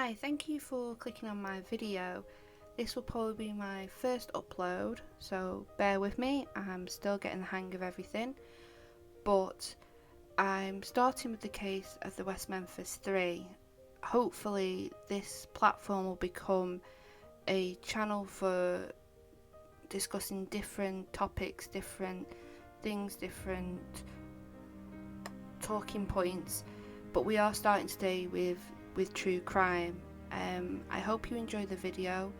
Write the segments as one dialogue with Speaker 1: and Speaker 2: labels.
Speaker 1: Hi, thank you for clicking on my video. This will probably be my first upload, so bear with me, I'm still getting the hang of everything, but I'm starting with the case of the West Memphis 3. Hopefully this platform will become a channel for discussing different topics, different things, different talking points, but we are starting today with true crime. I hope you enjoy the video.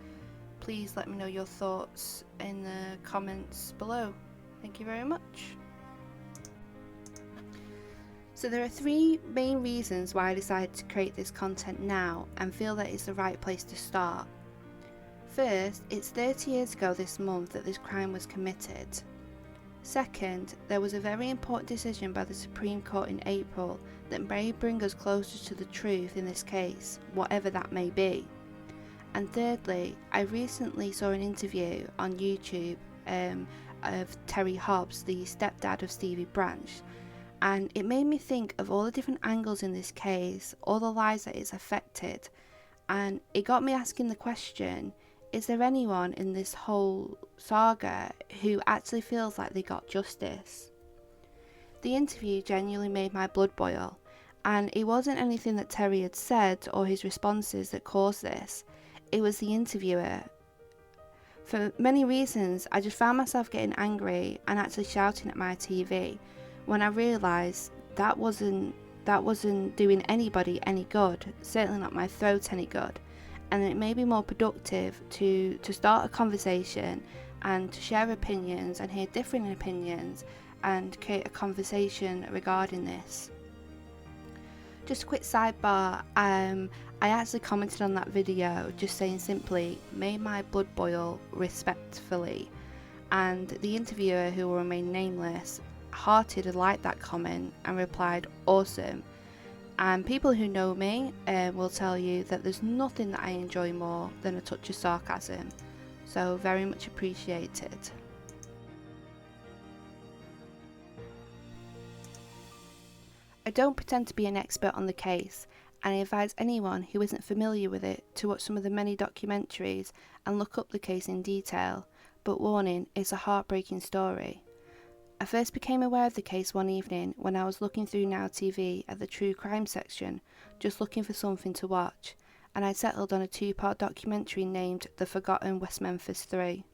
Speaker 1: Please let me know your thoughts in the comments below. Thank you very much. So there are three main reasons why I decided to create this content now and feel that it's the right place to start. First, it's 30 years ago this month that this crime was committed. Second, there was a very important decision by the Supreme Court in April that may bring us closer to the truth in this case, whatever that may be. And thirdly, I recently saw an interview on YouTube of Terry Hobbs, the stepdad of Stevie Branch, and it made me think of all the different angles in this case, all the lives that it's affected, and it got me asking the question, is there anyone in this whole saga who actually feels like they got justice? The interview genuinely made my blood boil, and it wasn't anything that Terry had said or his responses that caused this, it was the interviewer. For many reasons, I just found myself getting angry and actually shouting at my TV when I realised that wasn't doing anybody any good, certainly not my throat any good. And it may be more productive to start a conversation and to share opinions and hear different opinions and create a conversation regarding this. Just a quick sidebar, I actually commented on that video just saying simply, made my blood boil respectfully, and the interviewer, who will remain nameless, hearted and liked that comment and replied, awesome. And people who know me will tell you that there's nothing that I enjoy more than a touch of sarcasm, so very much appreciated. I don't pretend to be an expert on the case, and I advise anyone who isn't familiar with it to watch some of the many documentaries and look up the case in detail, but warning, it's a heartbreaking story. I first became aware of the case one evening when I was looking through Now TV at the true crime section, just looking for something to watch, and I settled on a two-part documentary named The Forgotten West Memphis 3.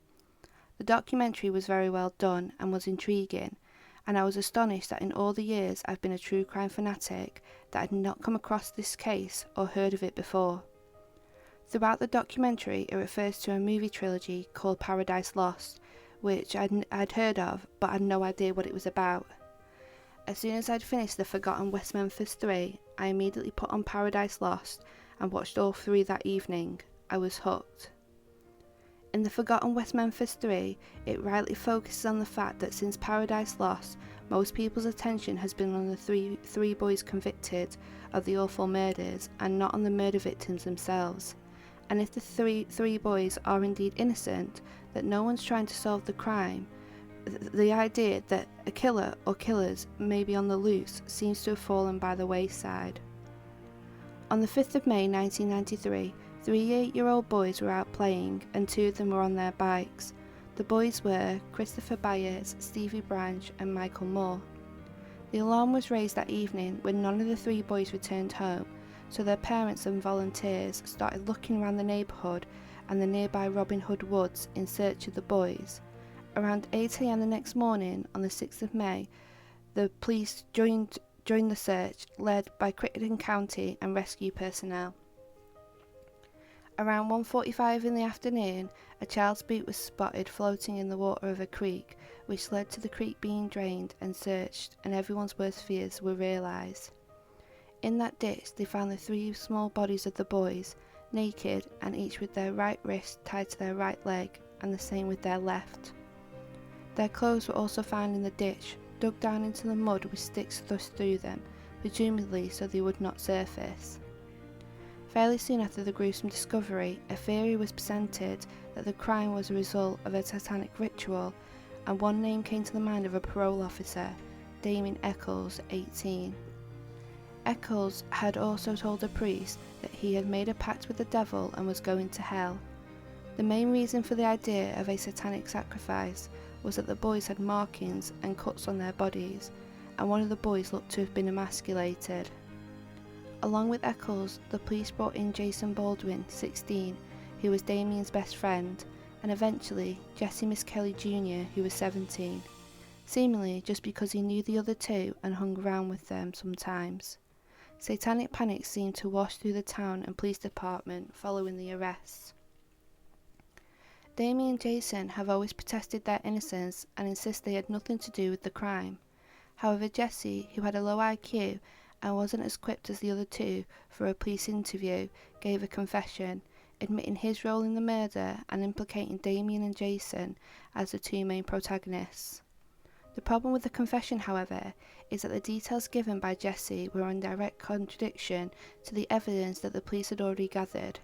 Speaker 1: The documentary was very well done and was intriguing, and I was astonished that in all the years I've been a true crime fanatic that I had not come across this case or heard of it before. Throughout the documentary it refers to a movie trilogy called Paradise Lost, which I'd heard of, but I had no idea what it was about. As soon as I'd finished The Forgotten West Memphis 3, I immediately put on Paradise Lost and watched all three that evening. I was hooked. In The Forgotten West Memphis 3, it rightly focuses on the fact that since Paradise Lost, most people's attention has been on the three boys convicted of the awful murders and not on the murder victims themselves. And if the three boys are indeed innocent, that no one's trying to solve the crime, the idea that a killer or killers may be on the loose seems to have fallen by the wayside. On the 5th of May 1993, 3 8-year-old boys were out playing and two of them were on their bikes. The boys were Christopher Byers, Stevie Branch and Michael Moore. The alarm was raised that evening when none of the three boys returned home, so their parents and volunteers started looking around the neighbourhood and the nearby Robin Hood Woods in search of the boys. Around 8 AM the next morning, on the 6th of May, the police joined the search, led by Crittenden County and rescue personnel. Around 1:45 in the afternoon, a child's boot was spotted floating in the water of a creek, which led to the creek being drained and searched, and everyone's worst fears were realised. In that ditch, they found the three small bodies of the boys, naked and each with their right wrist tied to their right leg, and the same with their left. Their clothes were also found in the ditch, dug down into the mud with sticks thrust through them, presumably so they would not surface. Fairly soon after the gruesome discovery, a theory was presented that the crime was a result of a satanic ritual, and one name came to the mind of a parole officer, Damien Eccles, 18. Eccles had also told a priest that he had made a pact with the devil and was going to hell. The main reason for the idea of a satanic sacrifice was that the boys had markings and cuts on their bodies, and one of the boys looked to have been emasculated. Along with Eccles, the police brought in Jason Baldwin, 16, who was Damien's best friend, and eventually Jesse Miskelly Jr., who was 17, seemingly just because he knew the other two and hung around with them sometimes. Satanic panic seemed to wash through the town and police department following the arrests. Damien and Jason have always protested their innocence and insist they had nothing to do with the crime. However, Jesse, who had a low IQ and wasn't as equipped as the other two for a police interview, gave a confession, admitting his role in the murder and implicating Damien and Jason as the two main protagonists. The problem with the confession, however, is that the details given by Jesse were in direct contradiction to the evidence that the police had already gathered.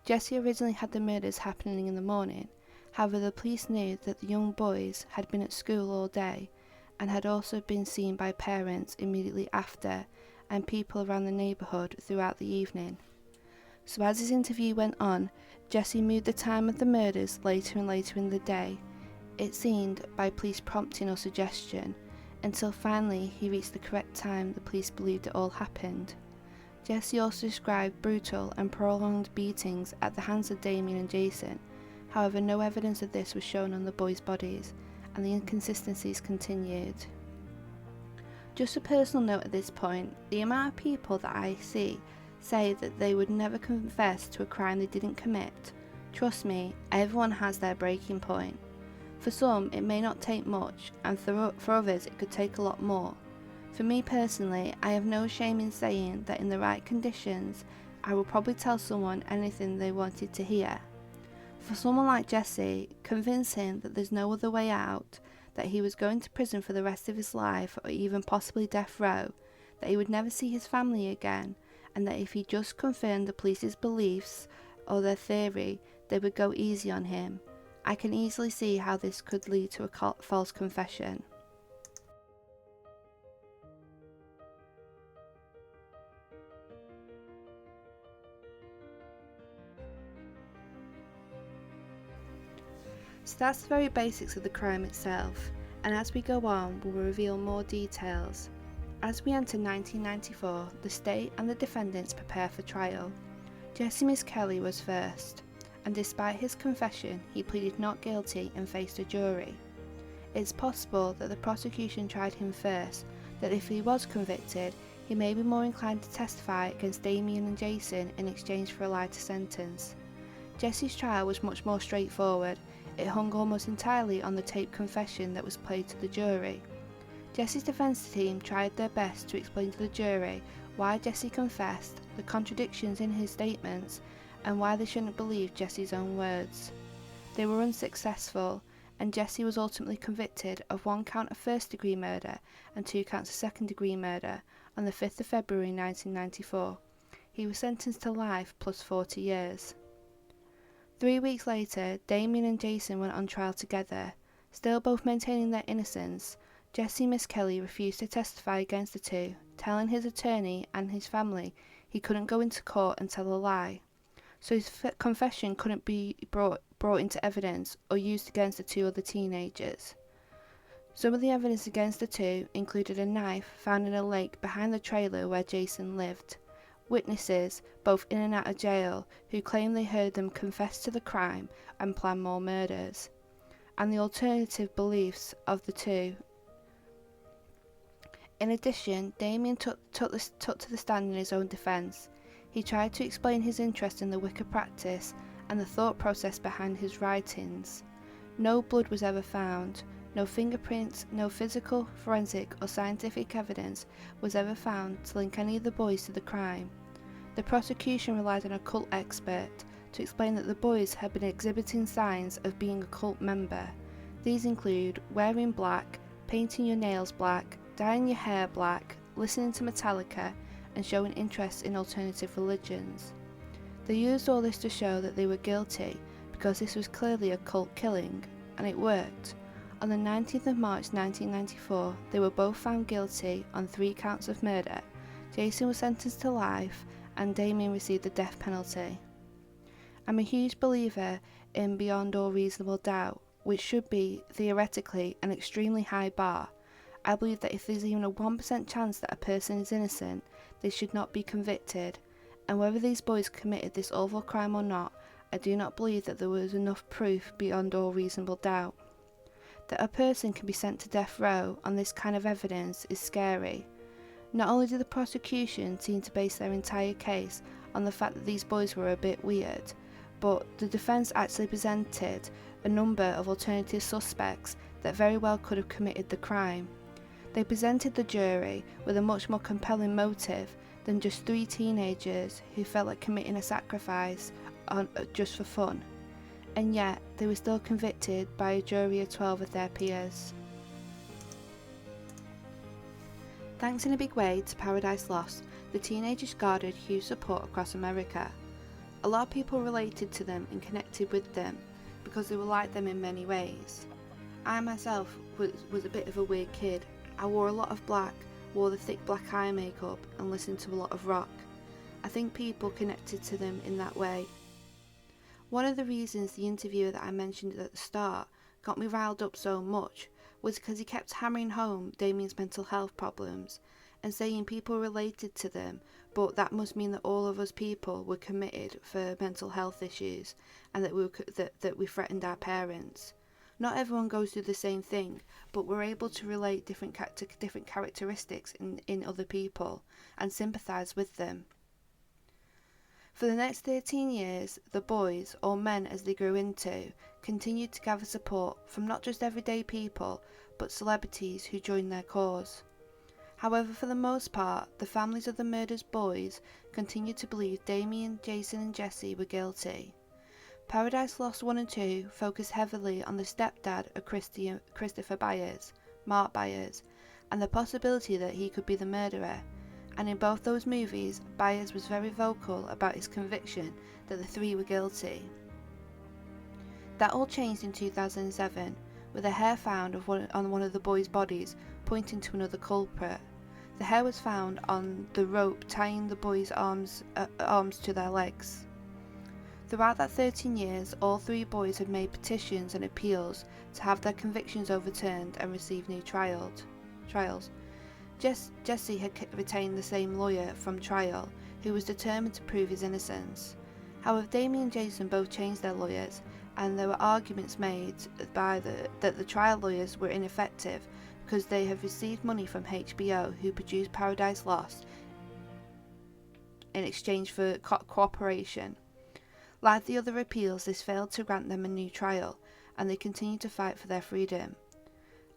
Speaker 1: Jesse originally had the murders happening in the morning, however the police knew that the young boys had been at school all day and had also been seen by parents immediately after and people around the neighbourhood throughout the evening. So as his interview went on, Jesse moved the time of the murders later and later in the day, it seemed by police prompting or suggestion, until finally he reached the correct time the police believed it all happened. Jesse also described brutal and prolonged beatings at the hands of Damien and Jason, however no evidence of this was shown on the boys' bodies, and the inconsistencies continued. Just a personal note at this point, the amount of people that I see say that they would never confess to a crime they didn't commit. Trust me, everyone has their breaking point. For some, it may not take much, and for others, it could take a lot more. For me personally, I have no shame in saying that in the right conditions, I will probably tell someone anything they wanted to hear. For someone like Jesse, convince him that there's no other way out, that he was going to prison for the rest of his life or even possibly death row, that he would never see his family again, and that if he just confirmed the police's beliefs or their theory, they would go easy on him. I can easily see how this could lead to a false confession. So that's the very basics of the crime itself, and as we go on we'll reveal more details. As we enter 1994, the state and the defendants prepare for trial. Jesse Miskelly was first, and despite his confession, he pleaded not guilty and faced a jury. It's possible that the prosecution tried him first, that if he was convicted, he may be more inclined to testify against Damien and Jason in exchange for a lighter sentence. Jesse's trial was much more straightforward. It hung almost entirely on the taped confession that was played to the jury. Jesse's defence team tried their best to explain to the jury why Jesse confessed, the contradictions in his statements, and why they shouldn't believe Jesse's own words. They were unsuccessful, and Jesse was ultimately convicted of 1 count of first-degree murder and 2 counts of second-degree murder on the 5th of February 1994. He was sentenced to life plus 40 years. 3 weeks later, Damien and Jason went on trial together. Still both maintaining their innocence, Jesse Miskelly refused to testify against the two, telling his attorney and his family he couldn't go into court and tell a lie. So his confession couldn't be brought into evidence or used against the 2 other teenagers. Some of the evidence against the two included a knife found in a lake behind the trailer where Jason lived, witnesses, both in and out of jail, who claimed they heard them confess to the crime and plan more murders, and the alternative beliefs of the two. In addition, Damien took to the stand in his own defence. He tried to explain his interest in the Wicca practice and the thought process behind his writings. No blood was ever found, no fingerprints, no physical, forensic or scientific evidence was ever found to link any of the boys to the crime. The prosecution relied on a cult expert to explain that the boys had been exhibiting signs of being a cult member. These include wearing black, painting your nails black, dyeing your hair black, listening to Metallica, and showing interest in alternative religions. They used all this to show that they were guilty because this was clearly a cult killing, and it worked. On the 19th of March 1994, they were both found guilty on 3 counts of murder, Jason was sentenced to life, and Damien received the death penalty. I'm a huge believer in beyond all reasonable doubt, which should be, theoretically, an extremely high bar. I believe that if there's even a 1% chance that a person is innocent, they should not be convicted, and whether these boys committed this awful crime or not, I do not believe that there was enough proof beyond all reasonable doubt. That a person can be sent to death row on this kind of evidence is scary. Not only did the prosecution seem to base their entire case on the fact that these boys were a bit weird, but the defence actually presented a number of alternative suspects that very well could have committed the crime. They presented the jury with a much more compelling motive than just 3 teenagers who felt like committing a sacrifice just for fun, and yet they were still convicted by a jury of 12 of their peers. Thanks in a big way to Paradise Lost, the teenagers garnered huge support across America. A lot of people related to them and connected with them because they were like them in many ways. I myself was a bit of a weird kid. I wore a lot of black, wore the thick black eye makeup, and listened to a lot of rock. I think people connected to them in that way. One of the reasons the interviewer that I mentioned at the start got me riled up so much was because he kept hammering home Damien's mental health problems and saying people related to them, but that must mean that all of us people were committed for mental health issues and that we threatened our parents. Not everyone goes through the same thing, but we're able to relate to different characteristics in other people and sympathise with them. For the next 13 years, the boys, or men as they grew into, continued to gather support from not just everyday people, but celebrities who joined their cause. However, for the most part, the families of the murdered boys continued to believe Damien, Jason and Jesse were guilty. Paradise Lost 1 and 2 focused heavily on the stepdad of Christopher Byers, Mark Byers, and the possibility that he could be the murderer, and in both those movies, Byers was very vocal about his conviction that the 3 were guilty. That all changed in 2007, with a hair found on one of the boys' bodies pointing to another culprit. The hair was found on the rope tying the boys' arms to their legs. Throughout that 13 years, all 3 boys had made petitions and appeals to have their convictions overturned and receive new trials. Jesse had retained the same lawyer from trial, who was determined to prove his innocence. However, Damien and Jason both changed their lawyers, and there were arguments made that the trial lawyers were ineffective because they had received money from HBO, who produced Paradise Lost, in exchange for cooperation. Like the other appeals, this failed to grant them a new trial, and they continued to fight for their freedom.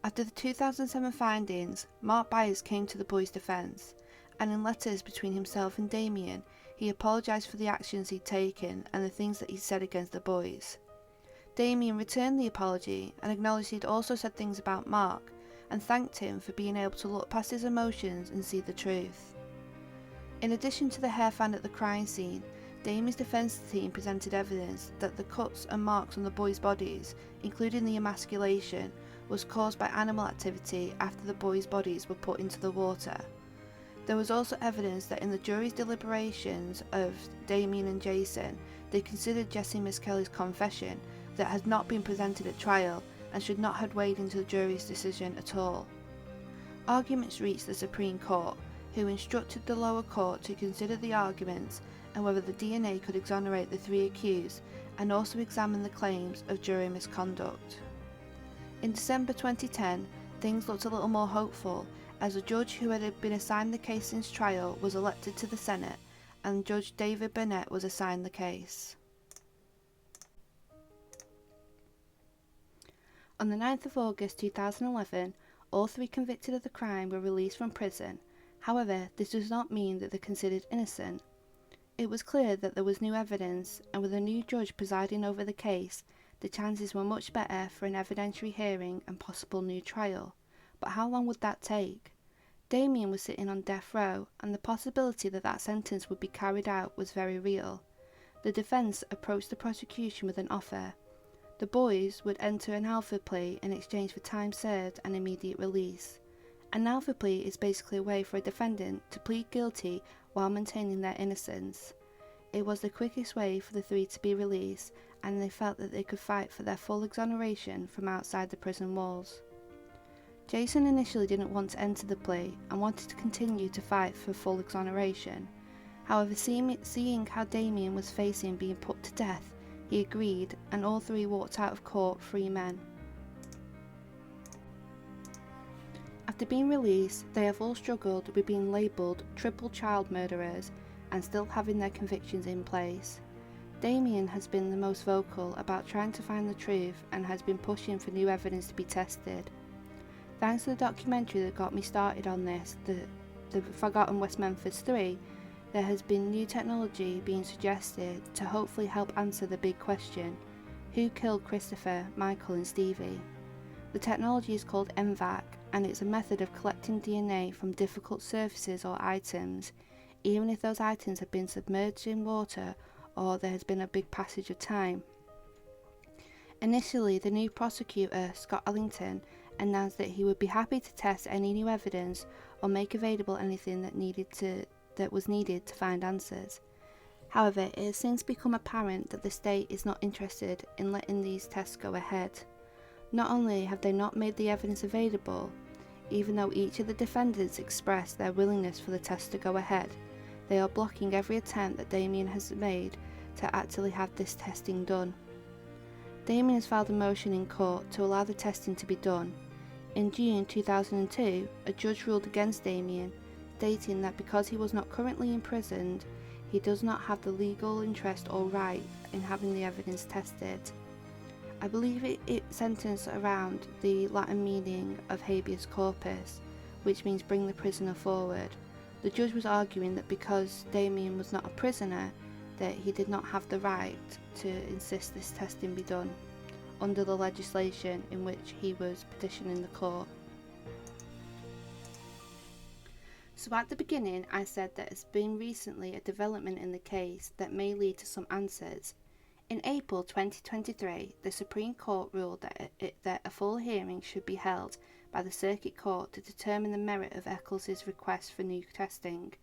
Speaker 1: After the 2007 findings, Mark Byers came to the boys' defence, and in letters between himself and Damien, he apologised for the actions he'd taken and the things that he'd said against the boys. Damien returned the apology and acknowledged he'd also said things about Mark, and thanked him for being able to look past his emotions and see the truth. In addition to the hair found at the crime scene, Damien's defence team presented evidence that the cuts and marks on the boys' bodies, including the emasculation, was caused by animal activity after the boys' bodies were put into the water. There was also evidence that in the jury's deliberations of Damien and Jason, they considered Jesse Miskelly's confession that had not been presented at trial and should not have weighed into the jury's decision at all. Arguments reached the Supreme Court, who instructed the lower court to consider the arguments and whether the DNA could exonerate the 3 accused, and also examine the claims of jury misconduct. In December 2010, things looked a little more hopeful, as a judge who had been assigned the case since trial was elected to the Senate, and Judge David Burnett was assigned the case. On the 9th of August 2011, all 3 convicted of the crime were released from prison. However, this does not mean that they're considered innocent. It was clear that there was new evidence, and with a new judge presiding over the case, the chances were much better for an evidentiary hearing and possible new trial. But how long would that take? Damien was sitting on death row, and the possibility that that sentence would be carried out was very real. The defence approached the prosecution with an offer. The boys would enter an alpha plea in exchange for time served and immediate release. An Alpha plea is basically a way for a defendant to plead guilty while maintaining their innocence. It was the quickest way for the three to be released, and they felt that they could fight for their full exoneration from outside the prison walls. Jason initially didn't want to enter the plea and wanted to continue to fight for full exoneration. However, seeing how Damien was facing being put to death, he agreed, and all three walked out of court free men. After being released, they have all struggled with being labelled triple child murderers and still having their convictions in place. Damien has been the most vocal about trying to find the truth and has been pushing for new evidence to be tested. Thanks to the documentary that got me started on this, the Forgotten West Memphis 3, there has been new technology being suggested to hopefully help answer the big question: who killed Christopher, Michael and Stevie? The technology is called MVAC, and it's a method of collecting DNA from difficult surfaces or items, even if those items have been submerged in water or there has been a big passage of time. Initially, the new prosecutor, Scott Ellington, announced that he would be happy to test any new evidence or make available anything that was needed to find answers. However, it has since become apparent that the state is not interested in letting these tests go ahead. Not only have they not made the evidence available, even though each of the defendants expressed their willingness for the test to go ahead, they are blocking every attempt that Damien has made to actually have this testing done. Damien has filed a motion in court to allow the testing to be done. In June 2002, a judge ruled against Damien, stating that because he was not currently imprisoned, he does not have the legal interest or right in having the evidence tested. I believe it sentenced around the Latin meaning of habeas corpus, which means bring the prisoner forward. The judge was arguing that because Damien was not a prisoner, that he did not have the right to insist this testing be done under the legislation in which he was petitioning the court. So at the beginning I said that there's been recently a development in the case that may lead to some answers. In April 2023, the Supreme Court ruled that a full hearing should be held by the Circuit Court to determine the merit of Eccles' request for new testing.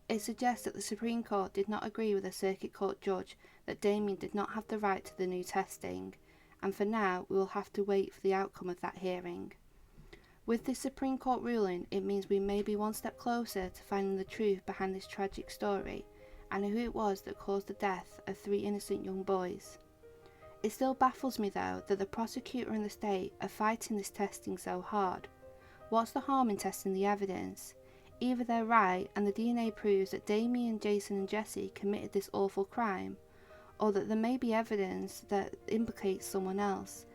Speaker 1: It suggests that the Supreme Court did not agree with the Circuit Court judge that Damien did not have the right to the new testing, and for now we will have to wait for the outcome of that hearing. With this Supreme Court ruling, it means we may be one step closer to finding the truth behind this tragic story, and who it was that caused the death of 3 innocent young boys. It still baffles me though that the prosecutor and the state are fighting this testing so hard. What's the harm in testing the evidence? Either they're right and the DNA proves that Damien, Jason and Jesse committed this awful crime, or that there may be evidence that implicates someone else,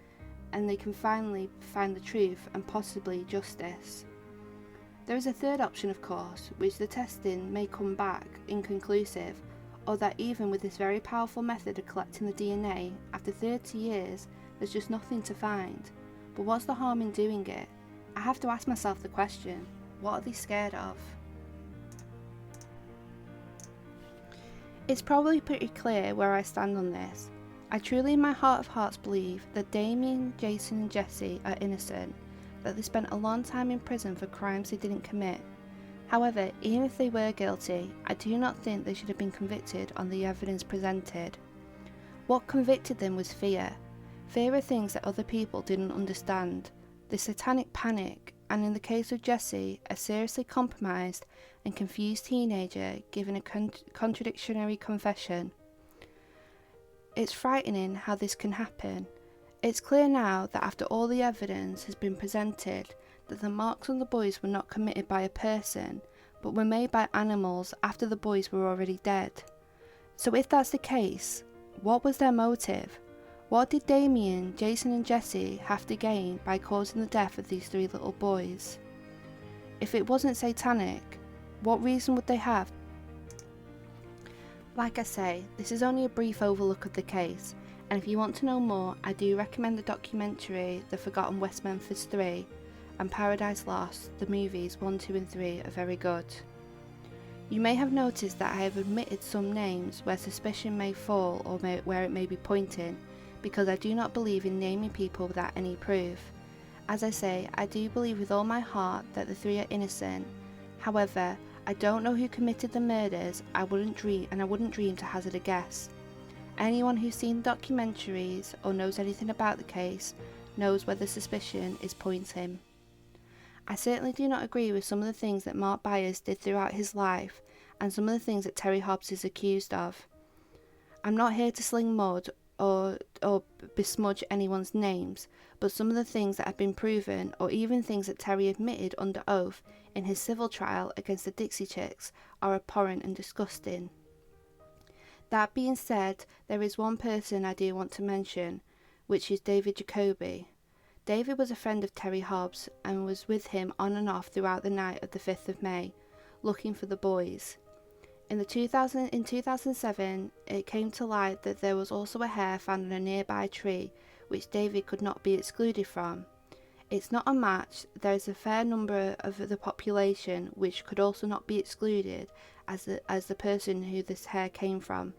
Speaker 1: and they can finally find the truth and possibly justice. There is a third option, of course, which the testing may come back inconclusive, or that even with this very powerful method of collecting the DNA, after 30 years, there's just nothing to find. But what's the harm in doing it? I have to ask myself the question, what are they scared of? It's probably pretty clear where I stand on this. I truly in my heart of hearts believe that Damien, Jason and Jesse are innocent, that they spent a long time in prison for crimes they didn't commit. However, even if they were guilty, I do not think they should have been convicted on the evidence presented. What convicted them was fear. Fear of things that other people didn't understand, the satanic panic, and in the case of Jesse, a seriously compromised and confused teenager giving a contradictory confession. It's frightening how this can happen. It's clear now that after all the evidence has been presented that the marks on the boys were not committed by a person, but were made by animals after the boys were already dead. So if that's the case, what was their motive? What did Damien, Jason and Jesse have to gain by causing the death of these 3 little boys? If it wasn't satanic, what reason would they have? Like I say, this is only a brief overlook of the case, and if you want to know more, I do recommend the documentary The Forgotten West Memphis 3 and Paradise Lost. The movies 1, 2 and 3 are very good. You may have noticed that I have omitted some names where suspicion may fall or where it may be pointing, because I do not believe in naming people without any proof. As I say, I do believe with all my heart that the three are innocent. However, I don't know who committed the murders. I wouldn't dream to hazard a guess. Anyone who's seen documentaries or knows anything about the case knows where the suspicion is pointing. I certainly do not agree with some of the things that Mark Byers did throughout his life and some of the things that Terry Hobbs is accused of. I'm not here to sling mud or besmudge anyone's names, but some of the things that have been proven, or even things that Terry admitted under oath in his civil trial against the Dixie Chicks, are abhorrent and disgusting. That being said, there is one person I do want to mention, which is David Jacoby. David was a friend of Terry Hobbs and was with him on and off throughout the night of the 5th of May, looking for the boys. In 2007, it came to light that there was also a hair found on a nearby tree, which David could not be excluded from. It's not a match. There is a fair number of the population which could also not be excluded as the person who this hair came from.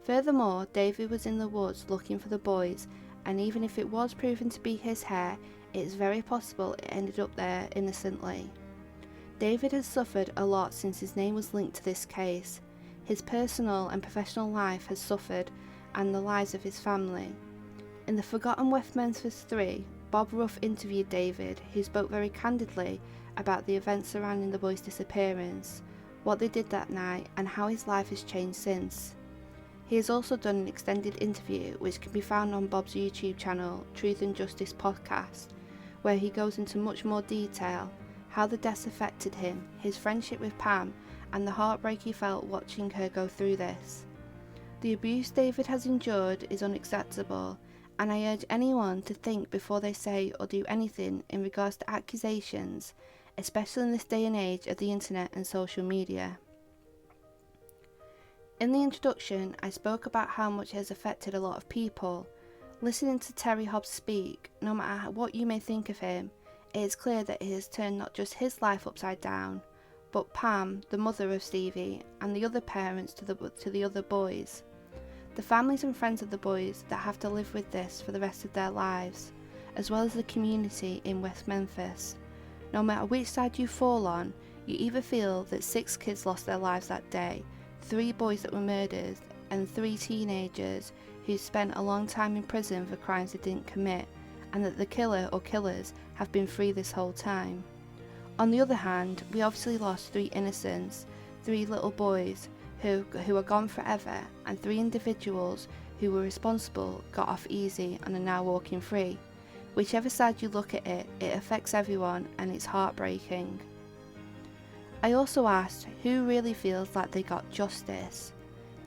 Speaker 1: Furthermore, David was in the woods looking for the boys, and even if it was proven to be his hair, it is very possible it ended up there innocently. David has suffered a lot since his name was linked to this case. His personal and professional life has suffered, and the lives of his family. In the Forgotten West Memphis 3, Bob Ruff interviewed David, who spoke very candidly about the events surrounding the boys' disappearance, what they did that night, and how his life has changed since. He has also done an extended interview which can be found on Bob's YouTube channel, Truth and Justice Podcast, where he goes into much more detail, how the deaths affected him, his friendship with Pam, and the heartbreak he felt watching her go through this. The abuse David has endured is unacceptable, and I urge anyone to think before they say or do anything in regards to accusations, especially in this day and age of the internet and social media. In the introduction, I spoke about how much it has affected a lot of people. Listening to Terry Hobbs speak, no matter what you may think of him, it is clear that it has turned not just his life upside down, but Pam, the mother of Stevie, and the other parents to the other boys. The families and friends of the boys that have to live with this for the rest of their lives, as well as the community in West Memphis. No matter which side you fall on, you either feel that 6 kids lost their lives that day, 3 boys that were murdered, and 3 teenagers who spent a long time in prison for crimes they didn't commit, and that the killer or killers have been free this whole time. On the other hand, we obviously lost 3 innocents, 3 little boys who are gone forever, and 3 individuals who were responsible got off easy and are now walking free. Whichever side you look at it, it affects everyone and it's heartbreaking. I also asked who really feels like they got justice.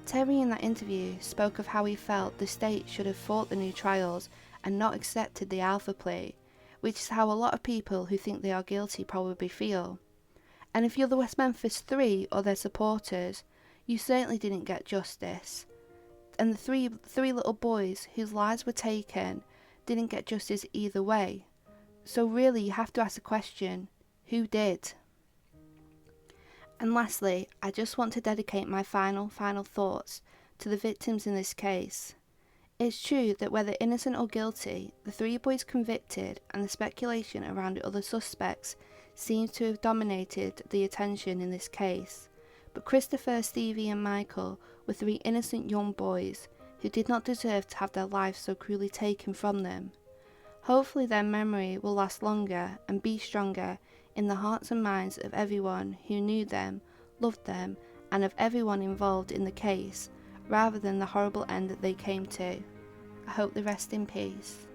Speaker 1: Terry in that interview spoke of how he felt the state should have fought the new trials and not accepted the alpha plea, which is how a lot of people who think they are guilty probably feel. And if you're the West Memphis 3 or their supporters, you certainly didn't get justice. And the three little boys whose lives were taken didn't get justice either way. So really you have to ask the question, who did? And lastly, I just want to dedicate my final thoughts to the victims in this case. It's true that whether innocent or guilty, the 3 boys convicted and the speculation around other suspects seems to have dominated the attention in this case. But Christopher, Stevie and Michael were 3 innocent young boys who did not deserve to have their lives so cruelly taken from them. Hopefully their memory will last longer and be stronger in the hearts and minds of everyone who knew them, loved them, and of everyone involved in the case, rather than the horrible end that they came to. I hope they rest in peace.